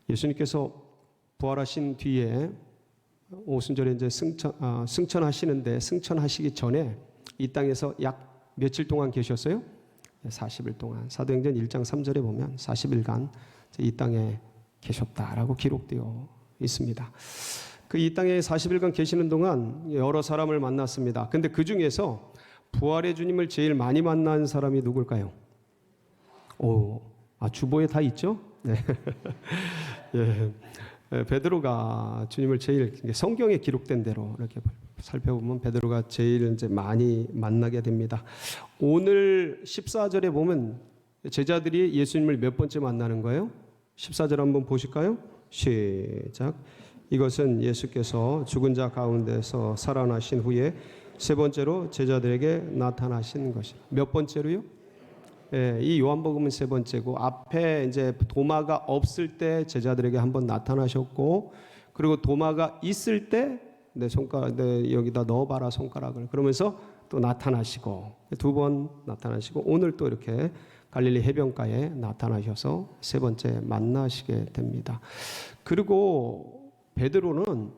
예수님께서 부활하신 뒤에 오순절에 이제 승천하시는데, 승천하시기 전에 이 땅에서 약 며칠 동안 계셨어요? 40일 동안. 사도행전 1장 3절에 보면 40일간 이 땅에 계셨다라고 기록되어 있습니다. 그 이 땅에 40일간 계시는 동안 여러 사람을 만났습니다. 근데 그 중에서 부활의 주님을 제일 많이 만난 사람이 누굴까요? 주보에 다 있죠? 네. 예. 베드로가 주님을 제일, 성경에 기록된 대로 이렇게 살펴보면 베드로가 제일 이제 많이 만나게 됩니다. 오늘 14절에 보면 제자들이 예수님을 몇 번째 만나는 거예요? 14절 한번 보실까요? 시작. 이것은 예수께서 죽은 자 가운데서 살아나신 후에 세 번째로 제자들에게 나타나신 것이. 몇 번째로요? 예, 이 요한복음은 세 번째고, 앞에 이제 도마가 없을 때 제자들에게 한번 나타나셨고, 그리고 도마가 있을 때 내 여기다 넣어봐라 손가락을, 그러면서 또 나타나시고, 두 번 나타나시고, 오늘 또 이렇게 갈릴리 해변가에 나타나셔서 세 번째 만나시게 됩니다. 그리고 베드로는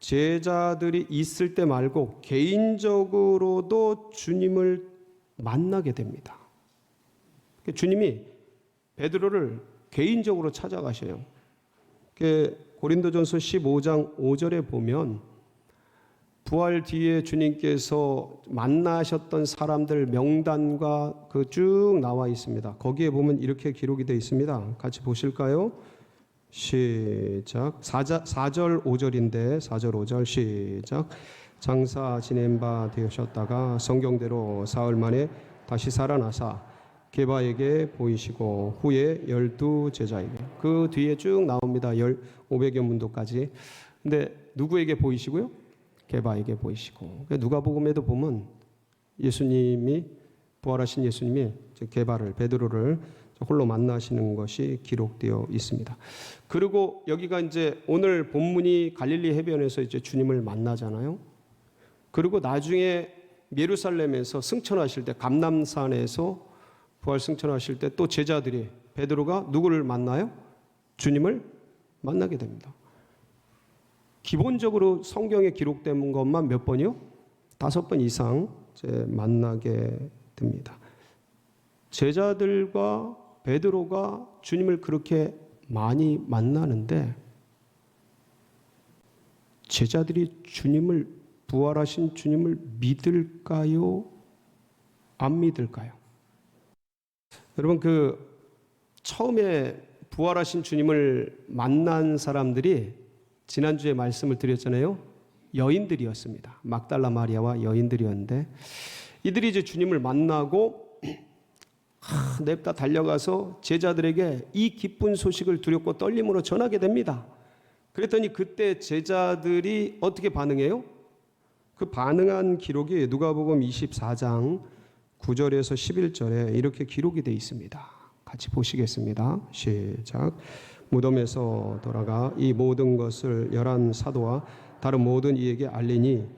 제자들이 있을 때 말고 개인적으로도 주님을 만나게 됩니다. 주님이 베드로를 개인적으로 찾아가셔요. 고린도전서 15장 5절에 보면 부활 뒤에 주님께서 만나셨던 사람들 명단과 그 쭉 나와 있습니다. 거기에 보면 이렇게 기록이 되어 있습니다. 같이 보실까요? 시작. 4절 5절인데 4절 5절 시작. 장사 지낸 바 되셨다가 성경대로 사흘 만에 다시 살아나사 게바에게 보이시고 후에 12 제자에게. 그 뒤에 쭉 나옵니다. 500여 문도까지. 근데 누구에게 보이시고요? 게바에게 보이시고. 누가복음에도 보면 예수님이, 부활하신 예수님이 게바를, 베드로를 홀로 만나시는 것이 기록되어 있습니다. 그리고 여기가 이제 오늘 본문이 갈릴리 해변에서 이제 주님을 만나잖아요. 그리고 나중에 예루살렘에서 승천하실 때, 감람산에서 부활 승천하실 때 또 제자들이, 베드로가 누구를 만나요? 주님을 만나게 됩니다. 기본적으로 성경에 기록된 것만 몇 번이요? 5번 이상 만나게 됩니다. 제자들과 베드로가 주님을 그렇게 많이 만나는데, 제자들이 주님을, 부활하신 주님을 믿을까요? 안 믿을까요? 여러분, 처음에 부활하신 주님을 만난 사람들이 지난주에 말씀을 드렸잖아요. 여인들이었습니다. 막달라 마리아와 여인들이었는데, 이들이 이제 주님을 만나고 냅다 달려가서 제자들에게 이 기쁜 소식을 두렵고 떨림으로 전하게 됩니다. 그랬더니 그때 제자들이 어떻게 반응해요? 그 반응한 기록이 누가복음 24장 9절에서 11절에 이렇게 기록이 되어 있습니다. 같이 보시겠습니다. 시작. 무덤에서 돌아가 이 모든 것을 11 사도와 다른 모든 이에게 알리니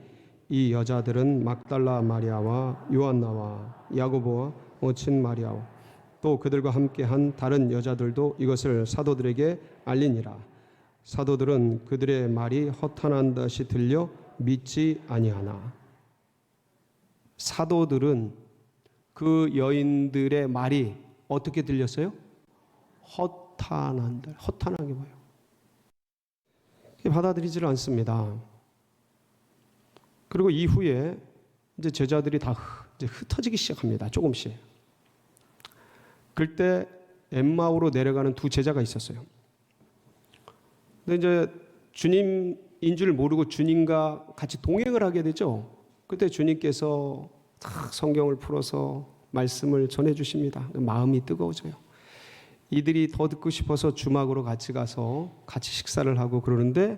이 여자들은 막달라 마리아와 요한나와 야고보와 모친 마리아와 또 그들과 함께한 다른 여자들도 이것을 사도들에게 알리니라. 사도들은 그들의 말이 허탄한 듯이 들려 믿지 아니하나. 사도들은 그 여인들의 말이 어떻게 들렸어요? 허탄하게 봐요. 받아들이지를 않습니다. 그리고 이후에 이제 제자들이 다 이제 흩어지기 시작합니다. 조금씩. 그때 엠마오로 내려가는 두 제자가 있었어요. 근데 이제 주님인 줄 모르고 주님과 같이 동행을 하게 되죠. 그때 주님께서 딱 성경을 풀어서 말씀을 전해주십니다. 마음이 뜨거워져요. 이들이 더 듣고 싶어서 주막으로 같이 가서 같이 식사를 하고 그러는데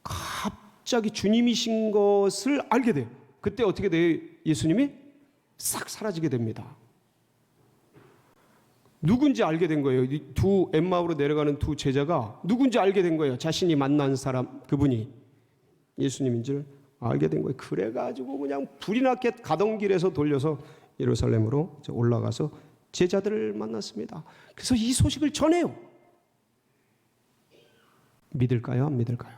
갑자기 주님이신 것을 알게 돼요. 그때 어떻게 돼요? 예수님이 싹 사라지게 됩니다. 누군지 알게 된 거예요. 이 두 엠마오로 내려가는 두 제자가 누군지 알게 된 거예요. 자신이 만난 사람, 그분이 예수님인 줄 알게 된 거예요. 그래가지고 그냥 불이 났게 가던 길에서 돌려서 예루살렘으로 올라가서 제자들을 만났습니다. 그래서 이 소식을 전해요. 믿을까요? 안 믿을까요?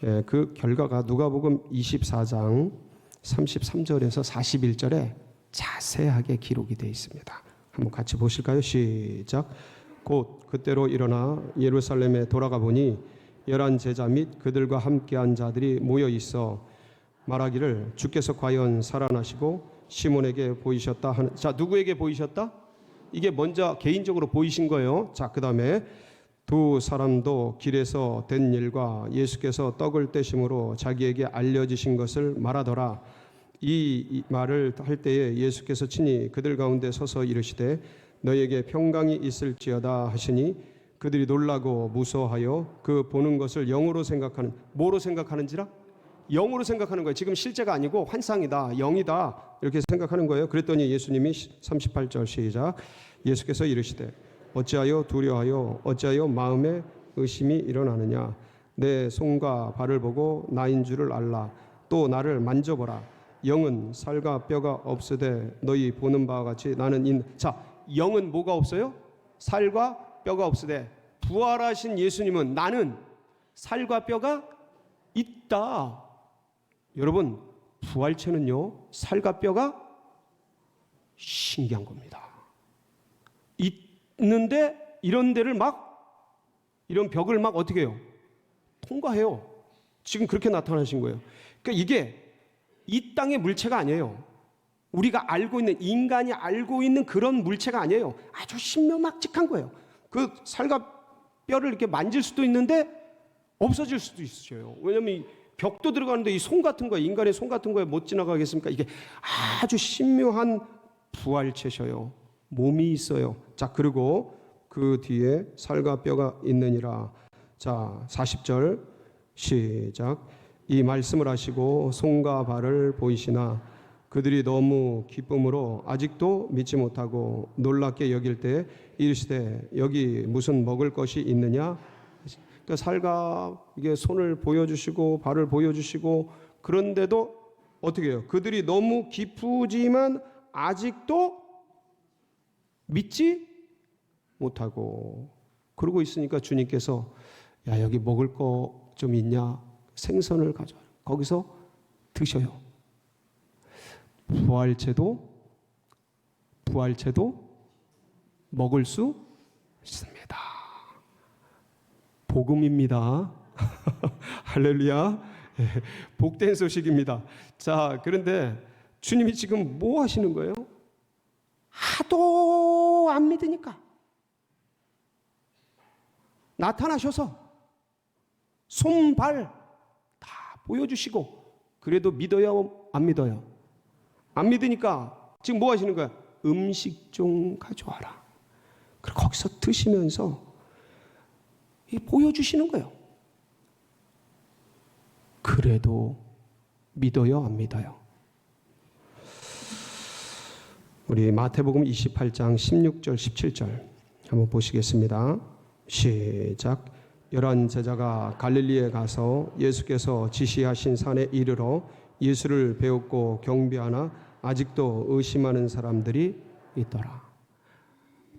예, 그 결과가 누가복음 24장 33절에서 41절에 자세하게 기록이 되어 있습니다. 한번 같이 보실까요? 시작. 곧 그때로 일어나 예루살렘에 돌아가 보니 11 제자 및 그들과 함께한 자들이 모여 있어 말하기를 주께서 과연 살아나시고 시몬에게 보이셨다 하는. 자, 누구에게 보이셨다? 이게 먼저 개인적으로 보이신 거예요. 자, 그 다음에 두 사람도 길에서 된 일과 예수께서 떡을 떼심으로 자기에게 알려지신 것을 말하더라. 이 말을 할 때에 예수께서 친히 그들 가운데 서서 이르시되 너희에게 평강이 있을지어다 하시니 그들이 놀라고 무서워하여 그 보는 것을 영으로 생각하는. 뭐로 생각하는지라? 영으로 생각하는 거예요. 지금 실제가 아니고 환상이다, 영이다 이렇게 생각하는 거예요. 그랬더니 예수님이 38절 시작. 예수께서 이르시되 어찌하여 두려워하여 어찌하여 마음에 의심이 일어나느냐. 내 손과 발을 보고 나인 줄을 알라. 또 나를 만져보라. 영은 살과 뼈가 없으되 너희 보는 바와 같이 나는 자, 영은 뭐가 없어요? 살과 뼈가 없으되 부활하신 예수님은 나는 살과 뼈가 있다. 여러분, 부활체는요 살과 뼈가 신기한 겁니다. 있는데 이런 데를 막, 이런 벽을 막 어떻게 해요? 통과해요. 지금 그렇게 나타나신 거예요. 그러니까 이게 이 땅의 물체가 아니에요. 우리가 알고 있는, 인간이 알고 있는 그런 물체가 아니에요. 아주 신묘막직한 거예요. 그 살과 뼈를 이렇게 만질 수도 있는데 없어질 수도 있어요. 왜냐하면 벽도 들어가는데 이 손 같은 거에, 인간의 손 같은 거에 못 지나가겠습니까? 이게 아주 신묘한 부활체셔요. 몸이 있어요. 자, 그리고 그 뒤에 살과 뼈가 있느니라. 자, 40절 시작. 이 말씀을 하시고 손과 발을 보이시나 그들이 너무 기쁨으로 아직도 믿지 못하고 놀랍게 여길 때 이르시되 여기 무슨 먹을 것이 있느냐. 그러니까 살과 이게 손을 보여주시고 발을 보여주시고, 그런데도 어떻게 해요? 그들이 너무 기쁘지만 아직도 믿지 못하고 그러고 있으니까 주님께서 야, 여기 먹을 거 좀 있냐? 생선을 가져와요. 거기서 드셔요. 부활체도 먹을 수 있습니다. 복음입니다. 할렐루야. 복된 소식입니다. 자, 그런데 주님이 지금 뭐 하시는 거예요? 하도 안 믿으니까 나타나셔서 손, 발 다 보여주시고, 그래도 믿어요? 안 믿어요? 안 믿으니까 지금 뭐 하시는 거야? 음식 좀 가져와라. 그리고 거기서 드시면서 보여주시는 거예요. 그래도 믿어요? 안 믿어요? 우리 마태복음 28장 16절 17절 한번 보시겠습니다. 시작. 11 제자가 갈릴리에 가서 예수께서 지시하신 산에 이르러 예수를 배웠고 경배하나 아직도 의심하는 사람들이 있더라.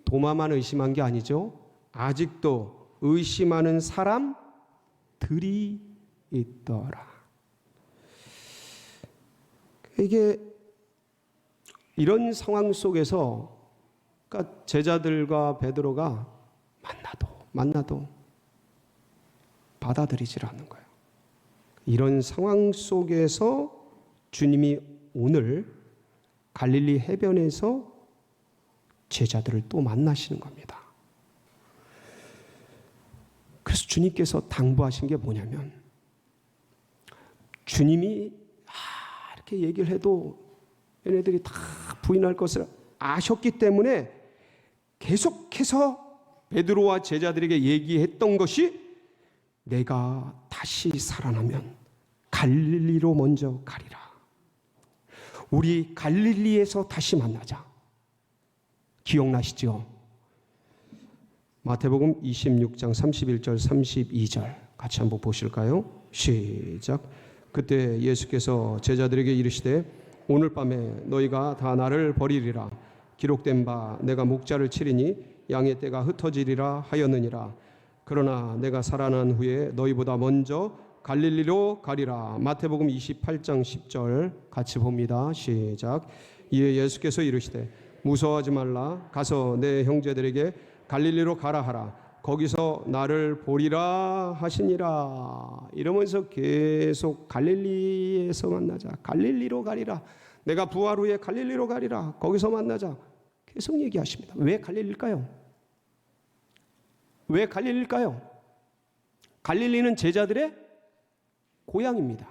도마만 의심한 게 아니죠. 아직도 의심하는 사람들이 있더라. 이게 이런 상황 속에서 그러니까 제자들과 베드로가 만나도 받아들이질 않는 거예요. 이런 상황 속에서 주님이 오늘 갈릴리 해변에서 제자들을 또 만나시는 겁니다. 그래서 주님께서 당부하신 게 뭐냐면, 주님이 이렇게 얘기를 해도 얘네들이 다 부인할 것을 아셨기 때문에 계속해서 베드로와 제자들에게 얘기했던 것이, 내가 다시 살아나면 갈릴리로 먼저 가리라. 우리 갈릴리에서 다시 만나자. 기억나시죠? 마태복음 26장 31절 32절 같이 한번 보실까요? 시작. 그때 예수께서 제자들에게 이르시되 오늘 밤에 너희가 다 나를 버리리라. 기록된 바 내가 목자를 치리니 양의 떼가 흩어지리라 하였느니라. 그러나 내가 살아난 후에 너희보다 먼저 갈릴리로 가리라. 마태복음 28장 10절 같이 봅니다. 시작. 이에 예수께서 이르시되 무서워하지 말라. 가서 내 형제들에게 갈릴리로 가라 하라. 거기서 나를 보리라 하시니라. 이러면서 계속 갈릴리에서 만나자. 갈릴리로 가리라. 내가 부활 후에 갈릴리로 가리라. 거기서 만나자. 계속 얘기하십니다. 왜 갈릴리일까요? 왜 갈릴리일까요? 갈릴리는 제자들의 고향입니다.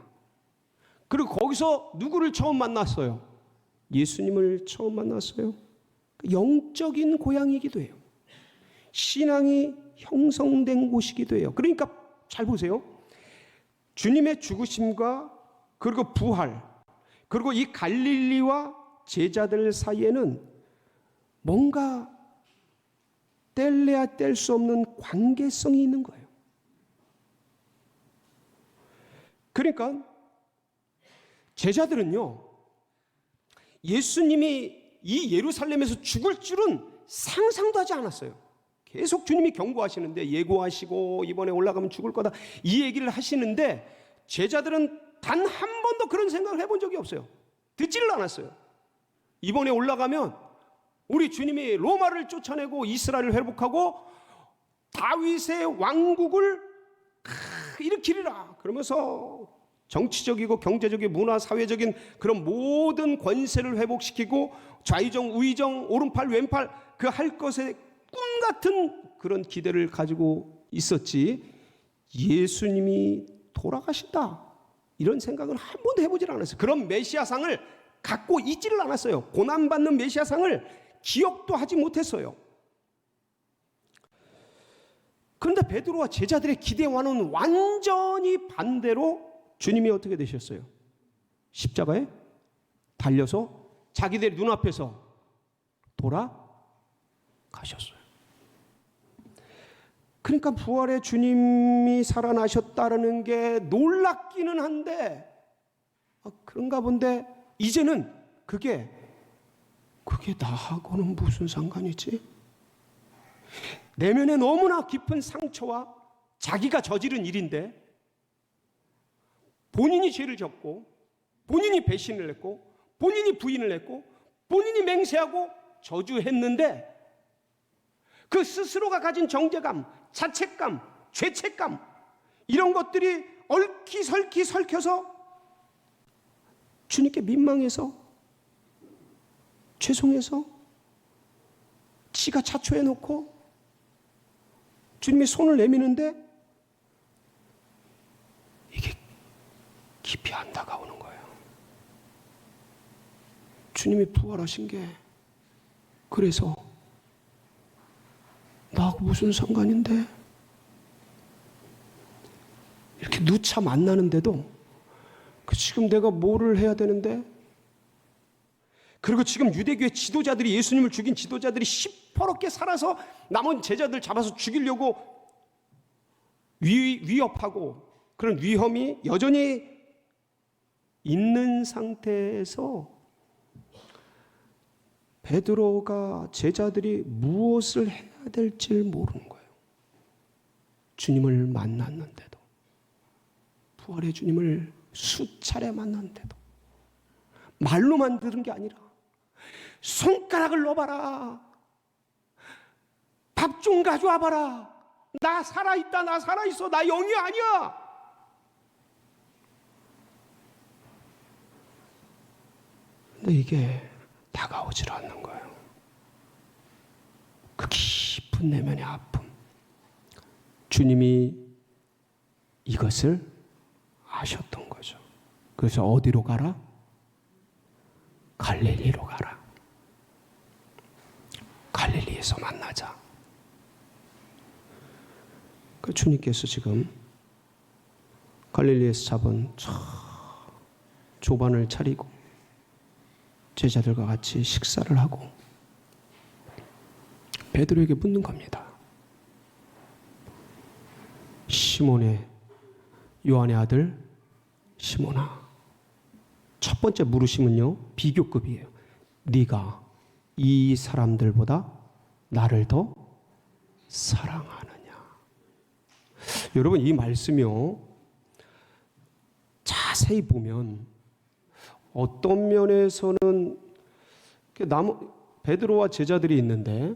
그리고 거기서 누구를 처음 만났어요? 예수님을 처음 만났어요. 영적인 고향이기도 해요. 신앙이 형성된 곳이기도 해요. 그러니까 잘 보세요. 주님의 죽으심과 그리고 부활, 그리고 이 갈릴리와 제자들 사이에는 뭔가 뗄래야 뗄 수 없는 관계성이 있는 거예요. 그러니까 제자들은요, 예수님이 이 예루살렘에서 죽을 줄은 상상도 하지 않았어요. 계속 주님이 경고하시는데, 예고하시고 이번에 올라가면 죽을 거다 이 얘기를 하시는데, 제자들은 단 한 번도 그런 생각을 해본 적이 없어요. 듣지를 않았어요. 이번에 올라가면 우리 주님이 로마를 쫓아내고 이스라엘을 회복하고 다윗의 왕국을 일으키리라 그러면서 정치적이고 경제적인 문화 사회적인 그런 모든 권세를 회복시키고 좌의정 우의정 오른팔 왼팔 그 할 것에 꿈 같은 그런 기대를 가지고 있었지, 예수님이 돌아가신다 이런 생각은 한 번도 해보질 않았어요. 그런 메시아상을 갖고 있지를 않았어요. 고난받는 메시아상을 기억도 하지 못했어요. 그런데 베드로와 제자들의 기대와는 완전히 반대로 주님이 어떻게 되셨어요? 십자가에 달려서 자기들 눈앞에서 돌아가셨어요. 그러니까 부활의 주님이 살아나셨다는 게 놀랍기는 한데, 그런가 본데 이제는 그게 나하고는 무슨 상관이지? 내면에 너무나 깊은 상처와 자기가 저지른 일인데, 본인이 죄를 졌고 본인이 배신을 했고 본인이 부인을 했고 본인이 맹세하고 저주했는데, 그 스스로가 가진 정죄감, 자책감, 죄책감 이런 것들이 얽히설키 설켜서 주님께 민망해서 죄송해서 지가 자초해놓고 주님이 손을 내미는데 이게 깊이 안 다가오는 거예요. 주님이 부활하신 게 그래서 나하고 무슨 상관인데? 이렇게 누차 만나는데도 지금 내가 뭐를 해야 되는데? 그리고 지금 유대교의 지도자들이, 예수님을 죽인 지도자들이 시퍼렇게 살아서 남은 제자들 잡아서 죽이려고 위협하고 그런 위험이 여전히 있는 상태에서 베드로가 제자들이 무엇을 해야 될지 모르는 거예요. 주님을 만났는데도, 부활의 주님을 수차례 만났는데도, 말로만 들은 게 아니라 손가락을 넣어봐라, 밥 좀 가져와 봐라, 나 살아있다, 나 살아있어, 나 영이 아니야. 근데 이게 다가오질 않는 거예요. 그 깊은 내면의 아픔. 주님이 이것을 아셨던 거죠. 그래서 어디로 가라? 갈릴리로 가라. 갈릴리에서 만나자. 그 주님께서 지금 갈릴리에서 잡은 조반을 차리고 제자들과 같이 식사를 하고 베드로에게 묻는 겁니다. 시몬의, 요한의 아들 시몬아, 첫 번째 물으심은요, 비교급이에요. 네가 이 사람들보다 나를 더 사랑하느냐? 여러분, 이 말씀이요, 자세히 보면 어떤 면에서는 베드로와 제자들이 있는데,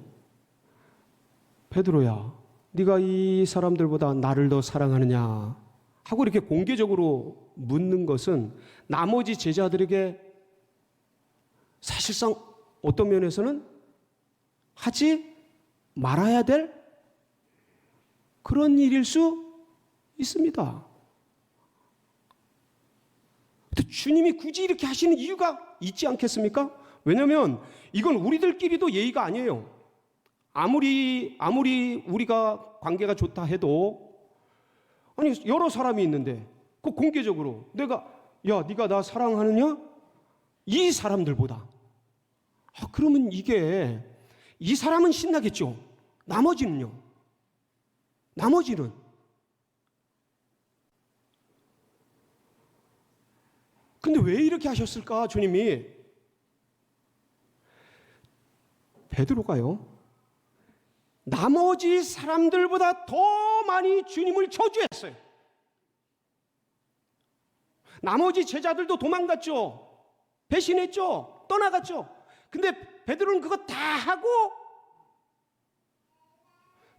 베드로야, 네가 이 사람들보다 나를 더 사랑하느냐 하고 이렇게 공개적으로 묻는 것은 나머지 제자들에게 사실상 어떤 면에서는 하지 말아야 될 그런 일일 수 있습니다. 주님이 굳이 이렇게 하시는 이유가 있지 않겠습니까? 왜냐하면 이건 우리들끼리도 예의가 아니에요. 아무리 우리가 관계가 좋다 해도, 아니 여러 사람이 있는데 그 공개적으로 네가 나 사랑하느냐? 이 사람들보다. 그러면 이게, 이 사람은 신나겠죠. 나머지는 근데 왜 이렇게 하셨을까, 주님이? 베드로가요, 나머지 사람들보다 더 많이 주님을 저주했어요. 나머지 제자들도 도망갔죠. 배신했죠. 떠나갔죠. 근데 베드로는 그거 다 하고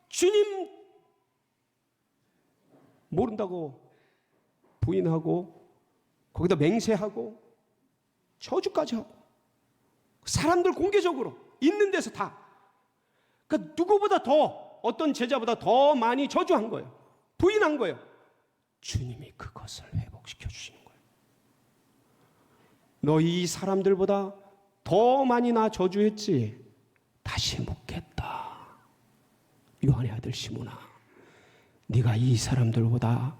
주님 모른다고 부인하고 거기다 맹세하고 저주까지 하고, 사람들 공개적으로 있는 데서 다, 그러니까 누구보다 더, 어떤 제자보다 더 많이 저주한 거예요. 부인한 거예요. 주님이 그것을 회복시켜 주시는 거예요. 너 이 사람들보다 더 많이 나 저주했지? 다시 묻겠다. 요한의 아들 시몬아, 네가 이 사람들보다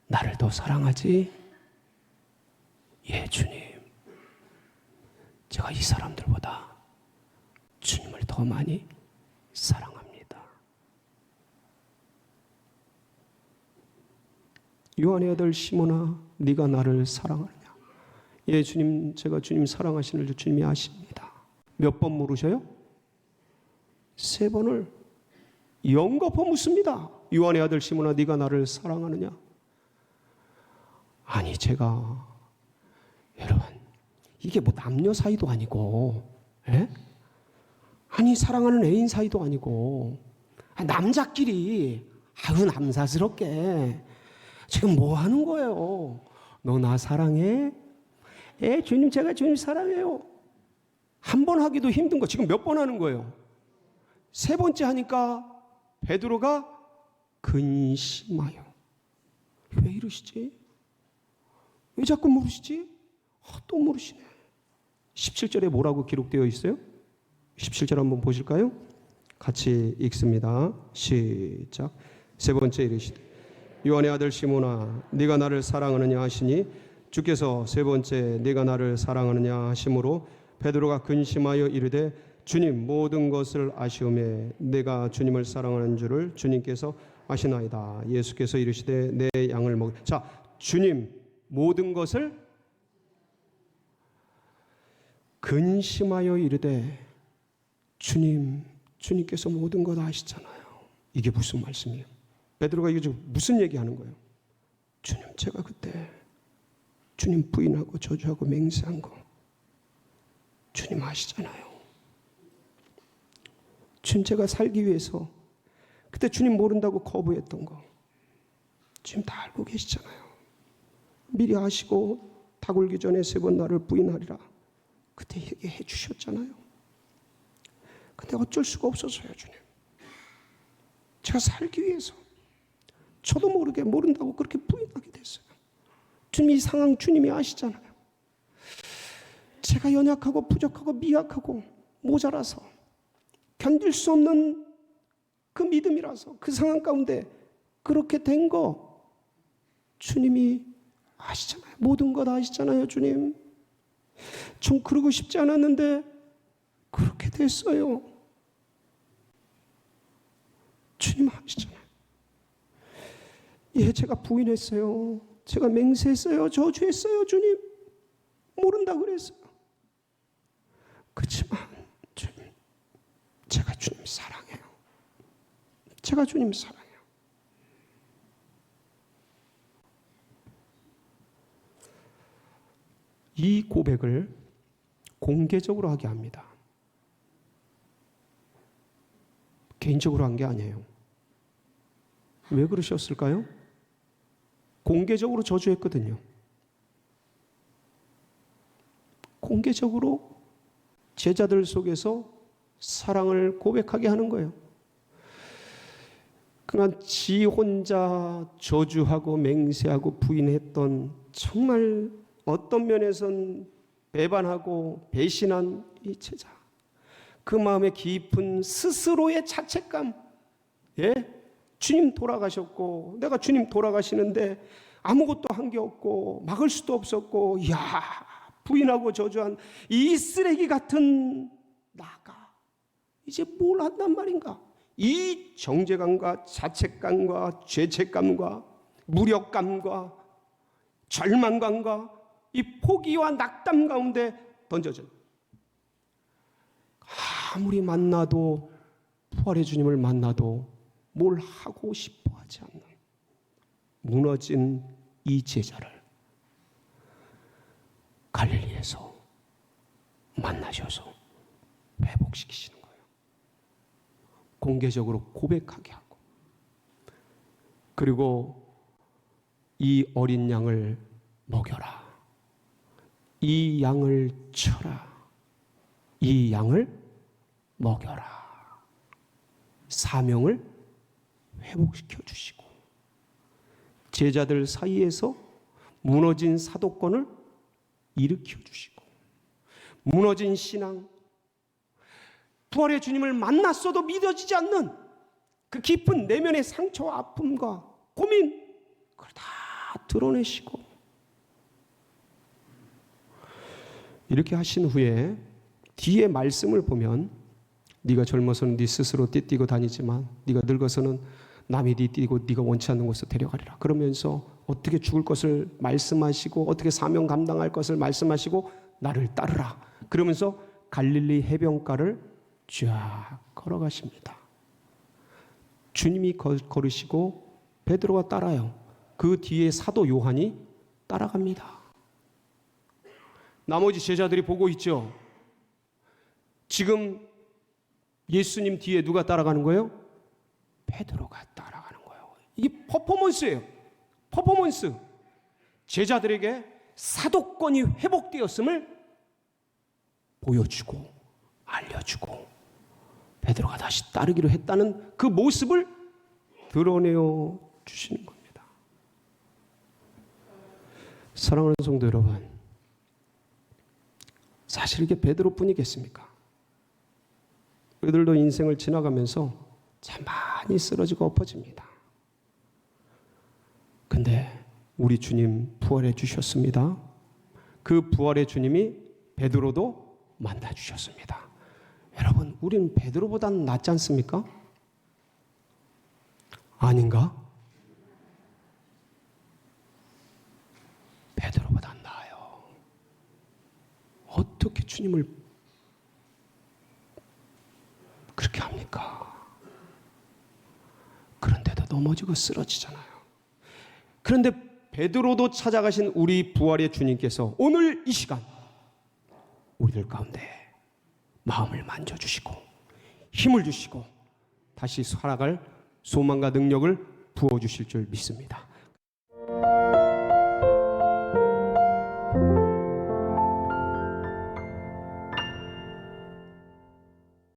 나를 더 사랑하지? 예, 주님. 제가 이 사람들보다 주님을 더 많이 사랑합니다. 요한의 아들 시몬아, 네가 나를 사랑하느냐? 예, 주님, 제가 주님 사랑하시는 줄 주님이 아십니다. 몇 번 물으셔요? 3번을 연거푸 묻습니다. 요한의 아들 시몬아, 네가 나를 사랑하느냐? 아니, 제가, 여러분, 이게 뭐 남녀 사이도 아니고, 예? 아니 사랑하는 애인 사이도 아니고, 남자끼리 아유 남사스럽게 지금 뭐 하는 거예요? 너 나 사랑해? 예, 주님, 제가 주님 사랑해요. 한 번 하기도 힘든 거 지금 몇 번 하는 거예요? 3번째 하니까 베드로가 근심하여. 왜 이러시지? 왜 자꾸 물으시지? 또 물으시네. 17절에 뭐라고 기록되어 있어요? 17절 한번 보실까요? 같이 읽습니다. 시작. 3번째 이르시되 요한의 아들 시몬아, 네가 나를 사랑하느냐 하시니, 주께서 3번째 네가 나를 사랑하느냐 하심으로 베드로가 근심하여 이르되 주님, 모든 것을 아시오매 내가 주님을 사랑하는 줄을 주님께서 아시나이다. 예수께서 이르시되 내 양을 먹. 자, 주님 모든 것을 근심하여 이르되 주님께서 모든 것 아시잖아요. 이게 무슨 말씀이에요? 베드로가 이게 지금 무슨 얘기하는 거예요? 주님, 제가 그때 주님 부인하고 저주하고 맹세한 거 주님 아시잖아요. 주님, 제가 살기 위해서 그때 주님 모른다고 거부했던 거 주님 다 알고 계시잖아요. 미리 아시고 닭 울기 전에 3번 나를 부인하리라 그때 얘기해 주셨잖아요. 근데 어쩔 수가 없어서요, 주님. 제가 살기 위해서 저도 모르게 모른다고 그렇게 부인하게 됐어요. 주님, 이 상황 주님이 아시잖아요. 제가 연약하고 부족하고 미약하고 모자라서 견딜 수 없는 그 믿음이라서 그 상황 가운데 그렇게 된 거 주님이 아시잖아요. 모든 것 아시잖아요, 주님. 전 그러고 싶지 않았는데 그렇게 됐어요. 주님 아시잖아요. 예, 제가 부인했어요. 제가 맹세했어요. 저주했어요. 주님 모른다 그랬어요. 그렇지만 주님, 제가 주님 사랑해요. 제가 주님 사랑해요. 이 고백을 공개적으로 하게 합니다. 개인적으로 한 게 아니에요. 왜 그러셨을까요? 공개적으로 저주했거든요. 공개적으로 제자들 속에서 사랑을 고백하게 하는 거예요. 그러나 지 혼자 저주하고 맹세하고 부인했던, 정말 어떤 면에선 배반하고 배신한 이 제자, 그 마음의 깊은 스스로의 자책감, 주님 돌아가셨고 내가 주님 돌아가시는데 아무것도 한 게 없고 막을 수도 없었고, 부인하고 저주한 이 쓰레기 같은 나가 이제 뭘 한단 말인가. 이 정죄감과 자책감과 죄책감과 무력감과 절망감과 이 포기와 낙담 가운데 던져져요. 아무리 만나도, 부활의 주님을 만나도 뭘 하고 싶어 하지 않는 무너진 이 제자를 갈릴리에서 만나셔서 회복시키시는 거예요. 공개적으로 고백하게 하고, 그리고 이 어린 양을 먹여라, 이 양을 쳐라, 이 양을 먹여라, 사명을 회복시켜 주시고, 제자들 사이에서 무너진 사도권을 일으켜 주시고, 무너진 신앙, 부활의 주님을 만났어도 믿어지지 않는 그 깊은 내면의 상처와 아픔과 고민, 그걸 다 드러내시고, 이렇게 하신 후에 뒤에 말씀을 보면, 네가 젊어서는 네 스스로 띠뛰고 다니지만 네가 늙어서는 남이 네 띠고 네가 원치 않는 곳으로 데려가리라. 그러면서 어떻게 죽을 것을 말씀하시고 어떻게 사명 감당할 것을 말씀하시고 나를 따르라. 그러면서 갈릴리 해변가를 쫙 걸어가십니다. 주님이 걸으시고 베드로가 따라요. 그 뒤에 사도 요한이 따라갑니다. 나머지 제자들이 보고 있죠. 지금 예수님 뒤에 누가 따라가는 거예요? 베드로가 따라가는 거예요. 이게 퍼포먼스예요. 퍼포먼스. 제자들에게 사도권이 회복되었음을 보여주고 알려주고 베드로가 다시 따르기로 했다는 그 모습을 드러내어 주시는 겁니다. 사랑하는 성도 여러분, 사실 이게 베드로뿐이겠습니까? 우리들도 인생을 지나가면서 참 많이 쓰러지고 엎어집니다. 근데 우리 주님 부활해 주셨습니다. 그 부활의 주님이 베드로도 만나 주셨습니다. 여러분, 우리는 베드로보다는 낫지 않습니까? 아닌가? 베드로보다 나아요. 어떻게 주님을 그렇게 합니까? 그런데도 넘어지고 쓰러지잖아요. 그런데 베드로도 찾아가신 우리 부활의 주님께서 오늘 이 시간 우리들 가운데 마음을 만져주시고 힘을 주시고 다시 살아갈 소망과 능력을 부어주실 줄 믿습니다.